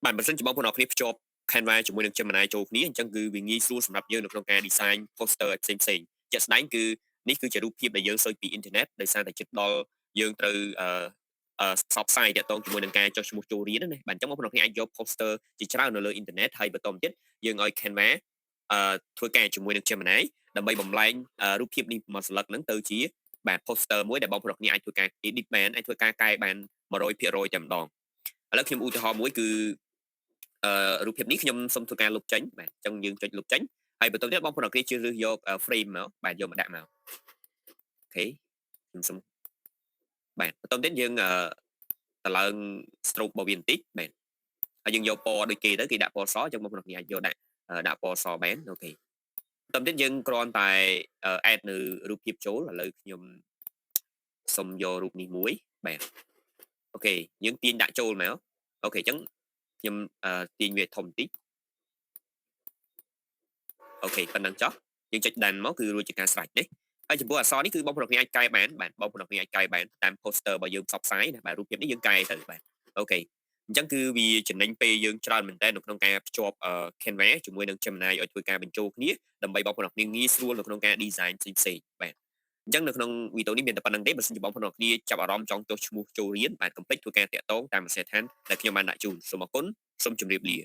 បាទបើសិនជាបងប្អូនអរគ្នាភ្ជាប់ Canva ជាមួយនឹង Gemini ចូលគ្នាអញ្ចឹងគឺវាងាយស្រួលសម្រាប់យើងនៅក្នុងការ design poster ឲ្យផ្សេងៗជាក់ស្ដែងគឺនេះគឺជារូបភាពដែលយើងស៊ើចពីអ៊ីនធឺណិតដោយសារតែជិតដល់យើងត្រូវផ្សព្វផ្សាយទាក់ទងជាមួយនឹងការចុះឈ្មោះចូលរៀនណាបាទអញ្ចឹងបងប្អូនអាចយក poster ជាច្រើននៅលើអ៊ីនធឺណិតហើយបន្តមកទៀតយើងឲ្យ Canva ធ្វើការជាមួយនឹង Gemini ដើម្បីបំលែងរូបភាពនេះមួយស្លឹកហ្នឹងទៅជាបាទ poster មួយដែលបងប្អូនអាចធ្វើការ edit បានអាចធ្វើការកែបាន100%តែម្ដងឥឡូវខ្ញុំឧទាហរណ៍មួយគឺរូបភាពនេះខ្ញុំសូមធ្វើការលុបចេញបាទអញ្ចឹងយើងចុចលុបចេញហើយបន្តទៀតបងប្អូនជ្រើសរើសយក frame មកបាទយកមកដាក់មកអូខេខ្ញុំសូមបាទបន្តទៀតយើងទៅឡើង stroke របស់វាបន្តិចបាទហើយយើងយកពណ៌ដូចគេទៅគេដាក់ពណ៌សអញ្ចឹងបងប្អូនអាចយកដាក់ពណ៌សបានអូខេបន្តទៀតយើងគ្រាន់តែadd នៅរូបភាពចូលឥឡូវខ្ញុំសូមយករូបនេះមួយបាទអូខេយើងទាញដាក់ចូលមកអូខេអញ្ចឹងខ្ញុំទាញវាធំបន្តិចអូខេប៉ុណ្ណឹងចុះយើងចុចដានមកគឺរួចជាការស្រេចណាហើយចំពោះអក្សរនេះគឺបងប្អូនអាចកែបានបាទបងប្អូនអាចកែបានតាម poster របស់យើងផ្សព្វផ្សាយណាបាទរូបភាពនេះយើងកែទៅបាទអូខេអញ្ចឹងគឺវាចំណេញពេលយើងច្រើនមែនតើនៅក្នុងការភ្ជាប់Canva ជាមួយនឹង Gemini ឲ្យធ្វើការបញ្ចូលគ្នាដើម្បីបងប្អូនងាយស្រួលនៅក្នុងការ design ផ្សេងៗបាទអញ្ចឹងនៅក្នុងវីដេអូនេះមានតែប៉ុណ្្នឹងទេបើសិនជាបងប្អូនចាប់អារម្មណ៍ចង់ចុះឈ្មោះចូលរៀនបាទកុំភ្លេចធ្វើការតាក់ទងតាមអាសយដ្ឋានដែលខ្ញុំបានដាក់ជូនសូមអរគុណសូមជម្រាបលា